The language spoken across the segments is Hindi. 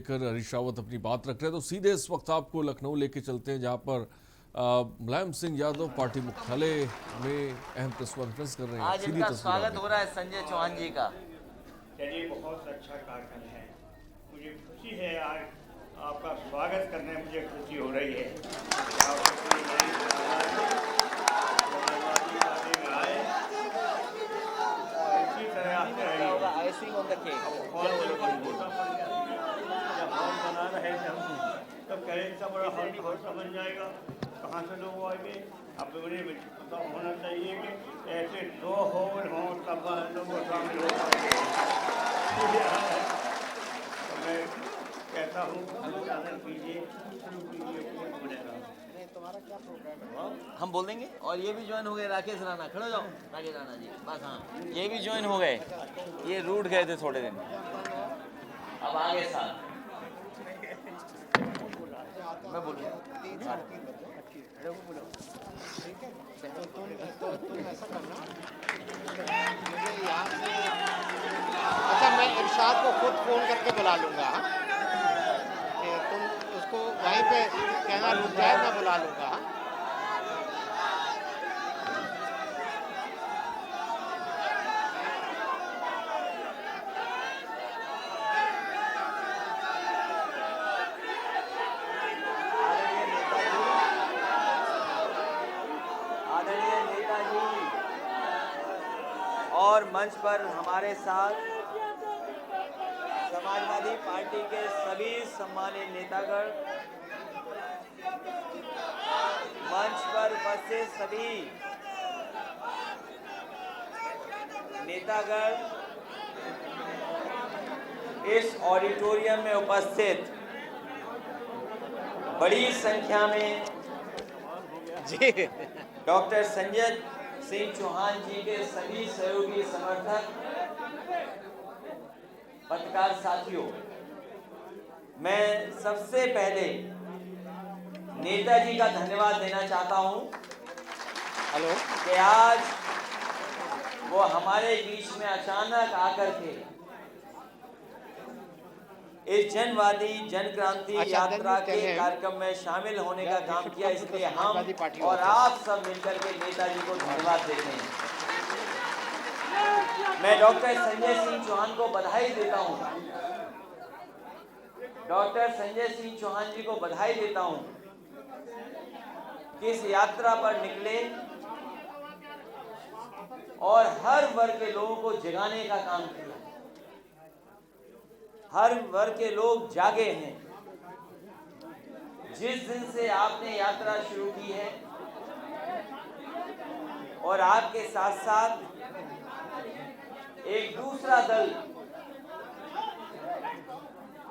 लेकर हरीश रावत अपनी बात रख रहे हैं। तो सीधे इस वक्त आपको लखनऊ लेके चलते हैं, जहां पर मुलायम सिंह यादव पार्टी मुख्यालय में अहम प्रेस कॉन्फ्रेंस कर रहे हैं। आज इनका स्वागत हो रहा है संजय चौहान जी का। चलिए, बहुत अच्छा कार्यक्रम है, मुझे खुशी है। आज आपका स्वागत करने में मुझे खुशी हो रही है। इसी तरह हॉल बना रहे थे हम, तब कह रहे सब बड़ा हॉल भरोसा बन जाएगा, कहाँ से लोग आएंगे। अब मुझे पता होना चाहिए कि ऐसे 2 हॉल हों तब लोगों सामने तो मैं कहता हूँ कीजिए, शुरू कीजिए, कौन बनेगा। तुम्हारा क्या प्रोग्राम है? हम बोल देंगे। और ये भी ज्वाइन हो गए, राकेश राणा, खड़े हो जाओ राकेश राणा जी, बस। हाँ, ये भी ज्वाइन हो गए, ये रूठ गए थे थोड़े दिन, अब आगे साथ मैं बोलूँ। तुम ऐसा करना, मुझे यहाँ से, अच्छा मैं इरशाद को खुद फ़ोन करके बुला लूँगा कि तुम उसको वहीं पे कहना रुक जाए, मैं बुला लूँगा। और मंच पर हमारे साथ समाजवादी पार्टी के सभी सम्मानित नेतागण, मंच पर उपस्थित सभी नेतागण, इस ऑडिटोरियम में उपस्थित बड़ी संख्या में जी डॉक्टर संजय सिंह चौहान जी के सभी सहयोगी समर्थक, पत्रकार साथियों, मैं सबसे पहले नेताजी का धन्यवाद देना चाहता हूं हेलो कि आज वो हमारे बीच में अचानक आकर के इस जनवादी जनक्रांति यात्रा के कार्यक्रम में शामिल होने का काम किया। इसलिए हम और आप सब मिलकर के नेताजी को धन्यवाद देते हैं। मैं डॉक्टर संजय सिंह चौहान को बधाई देता हूं, डॉक्टर संजय सिंह चौहान जी को बधाई देता हूं कि इस यात्रा पर निकले और हर वर्ग के लोगों को जगाने का काम किया। हर वर्ग के लोग जागे हैं। जिस दिन से आपने यात्रा शुरू की है और आपके साथ साथ एक दूसरा दल,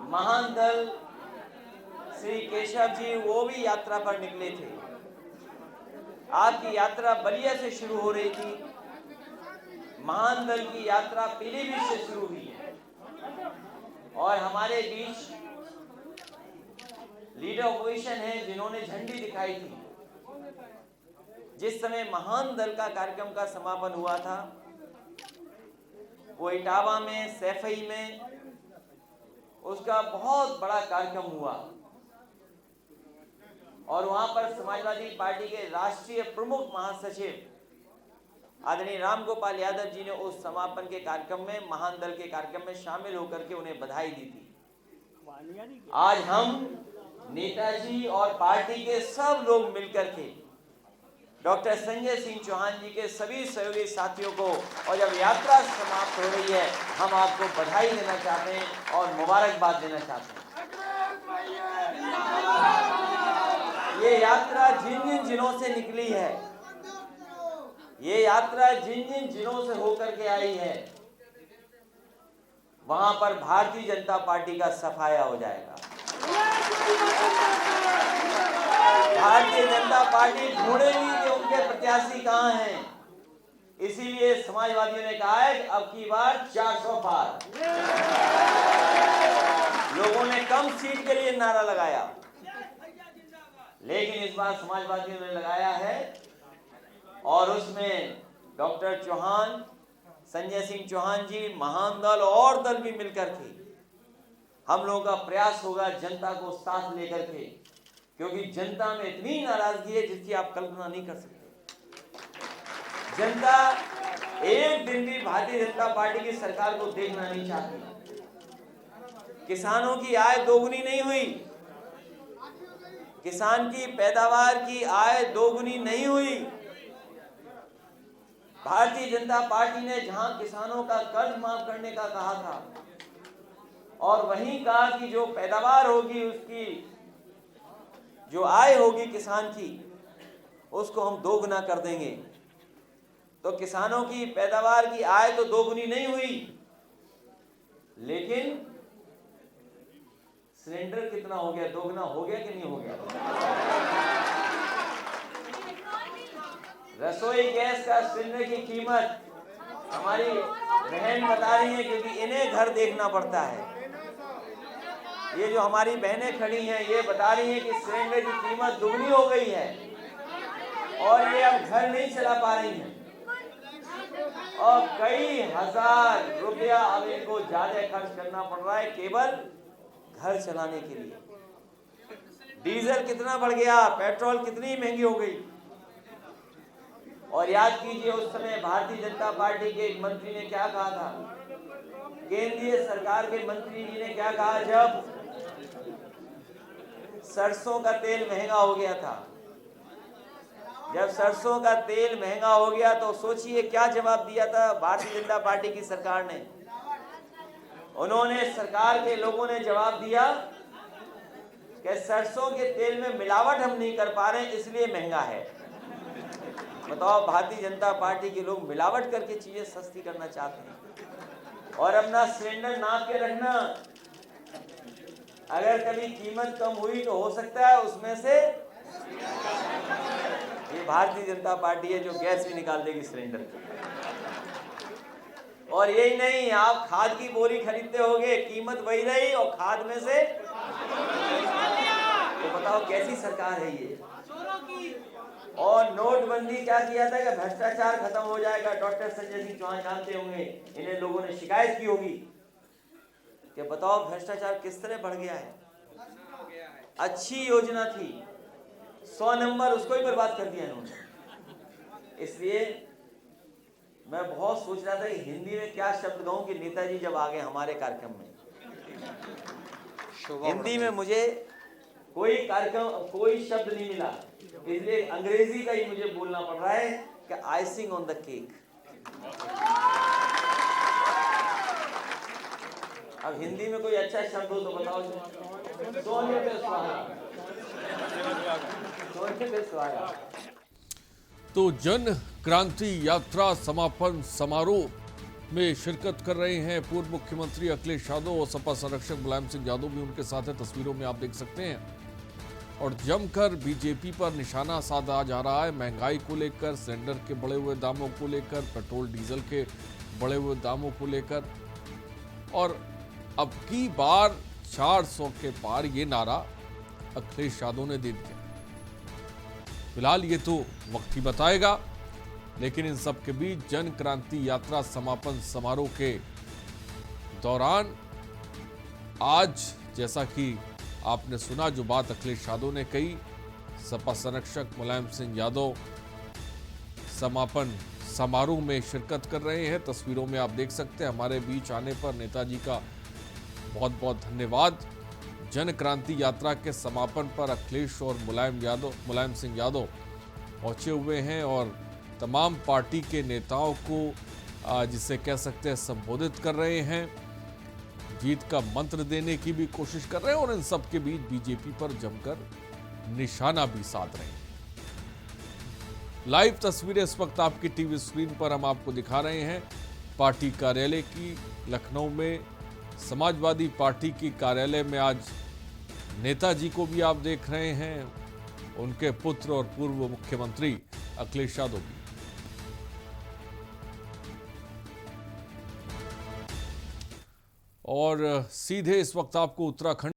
महान दल श्री केशव जी, वो भी यात्रा पर निकले थे। आपकी यात्रा बलिया से शुरू हो रही थी, महान दल की यात्रा पीलीभीत से शुरू हुई है और हमारे बीच लीडर ऑपोजिशन है जिन्होंने झंडी दिखाई थी। जिस समय महान दल का कार्यक्रम का समापन हुआ था, वो इटावा में, सैफई में उसका बहुत बड़ा कार्यक्रम हुआ और वहां पर समाजवादी पार्टी के राष्ट्रीय प्रमुख महासचिव आदरणीय राम गोपाल यादव जी ने उस समापन के कार्यक्रम में, महान दल के कार्यक्रम में शामिल होकर के उन्हें बधाई दी थी। आज हम नेताजी और पार्टी के सब लोग मिलकर के डॉक्टर संजय सिंह चौहान जी के सभी सहयोगी साथियों को, और जब यात्रा समाप्त हो रही है, हम आपको बधाई देना चाहते हैं और मुबारकबाद देना चाहते हैं। ये यात्रा जिन जिन जिलों से निकली है, ये यात्रा जिन जिन जिलों से होकर के आई है, वहां पर भारतीय जनता पार्टी का सफाया हो जाएगा। भारतीय जनता पार्टी ढूंढेगी कि उनके प्रत्याशी कहां हैं। इसीलिए समाजवादियों ने कहा है कि अब की बार 400 पार। लोगों ने कम सीट के लिए नारा लगाया, लेकिन इस बार समाजवादियों ने लगाया है और उसमें डॉक्टर चौहान, संजय सिंह चौहान जी, महान दल और दल भी मिलकर के हम लोगों का प्रयास होगा जनता को साथ लेकर के, क्योंकि जनता में इतनी नाराजगी है जिसकी आप कल्पना नहीं कर सकते। जनता एक दिन भी भारतीय जनता पार्टी की सरकार को देखना नहीं चाहती। किसानों की आय दोगुनी नहीं हुई, किसान की पैदावार की आय दोगुनी नहीं हुई। भारतीय जनता पार्टी ने जहां किसानों का कर्ज माफ करने का कहा था और वहीं कहा कि जो पैदावार होगी, उसकी जो आय होगी किसान की, उसको हम दोगुना कर देंगे। तो किसानों की पैदावार की आय तो दोगुनी नहीं हुई, लेकिन सिलेंडर कितना हो गया, दोगुना हो गया कि नहीं हो गया? रसोई गैस का सिलेंडर की कीमत हमारी बहन बता रही है, क्योंकि इन्हें घर देखना पड़ता है। ये जो हमारी बहनें खड़ी हैं, ये बता रही हैं कि सिलेंडर की कीमत दुगनी हो गई है और ये अब घर नहीं चला पा रही हैं और कई हजार रुपया अब इनको ज्यादा खर्च करना पड़ रहा है केवल घर चलाने के लिए। डीजल कितना बढ़ गया, पेट्रोल कितनी महंगी हो गई। और याद कीजिए, उस समय भारतीय जनता पार्टी के एक मंत्री ने क्या कहा था, केंद्रीय सरकार के मंत्री जी ने क्या कहा, जब सरसों का तेल महंगा हो गया था, जब सरसों का तेल महंगा हो गया तो सोचिए क्या जवाब दिया था भारतीय जनता पार्टी की सरकार ने। उन्होंने, सरकार के लोगों ने जवाब दिया कि सरसों के तेल में मिलावट हम नहीं कर पा रहे हैं इसलिए महंगा है। बताओ, भारतीय जनता पार्टी के लोग मिलावट करके चीजें सस्ती करना चाहते हैं। और अपना सिलेंडर नाप के रखना, अगर कभी कीमत कम हुई तो हो सकता है उसमें से ये भारतीय जनता पार्टी है जो गैस भी निकाल देगी सिलेंडर की। और यही नहीं, आप खाद की बोरी खरीदते होगे, कीमत वही रही और खाद में से, तो बताओ कैसी सरकार है ये। और नोटबंदी क्या किया था कि भ्रष्टाचार खत्म हो जाएगा। डॉक्टर संजय सिंह चौहान जानते होंगे, इन्हें लोगों ने शिकायत की होगी कि बताओ भ्रष्टाचार किस तरह बढ़ गया है। अच्छी योजना थी, 100 नंबर, उसको ही बर्बाद कर दिया इन्होंने। इसलिए मैं बहुत सोच रहा था कि हिंदी में क्या शब्द कहूं कि नेताजी जब आ गए हमारे कार्यक्रम में। हिंदी में मुझे कोई शब्द नहीं मिला, इसलिए अंग्रेजी का ही मुझे बोलना पड़ रहा है कि आइसिंग ऑन द केक। अब हिंदी में कोई अच्छा शब्द हो तो बताओ। सोने पे सुहागा, सोने पे सुहागा। तो जन क्रांति यात्रा समापन समारोह में शिरकत कर रहे हैं पूर्व मुख्यमंत्री अखिलेश यादव और सपा संरक्षक मुलायम सिंह यादव भी उनके साथ है। तस्वीरों में आप देख सकते हैं। और जमकर बीजेपी पर निशाना साधा जा रहा है, महंगाई को लेकर, सिलेंडर के बढ़े हुए दामों को लेकर, पेट्रोल डीजल के बढ़े हुए दामों को लेकर। और अब की बार 400 के पार ये नारा अखिलेश यादव ने दे दिया। फिलहाल ये तो वक्त ही बताएगा, लेकिन इन सब के बीच जन क्रांति यात्रा समापन समारोह के दौरान आज, जैसा कि आपने सुना जो बात अखिलेश यादव ने कही, सपा संरक्षक मुलायम सिंह यादव समापन समारोह में शिरकत कर रहे हैं। तस्वीरों में आप देख सकते हैं। हमारे बीच आने पर नेताजी का बहुत बहुत धन्यवाद। जन क्रांति यात्रा के समापन पर अखिलेश और मुलायम सिंह यादव पहुंचे हुए हैं और तमाम पार्टी के नेताओं को जिसे कह सकते हैं संबोधित कर रहे हैं, जीत का मंत्र देने की भी कोशिश कर रहे हैं और इन सब के बीच बीजेपी पर जमकर निशाना भी साध रहे हैं। लाइव तस्वीरें इस वक्त आपकी टीवी स्क्रीन पर हम आपको दिखा रहे हैं। पार्टी कार्यालय की लखनऊ में समाजवादी पार्टी की कार्यालय में आज नेताजी को भी आप देख रहे हैं, उनके पुत्र और पूर्व मुख्यमंत्री अखिलेश यादव भी। और सीधे इस वक्त आपको उत्तराखंड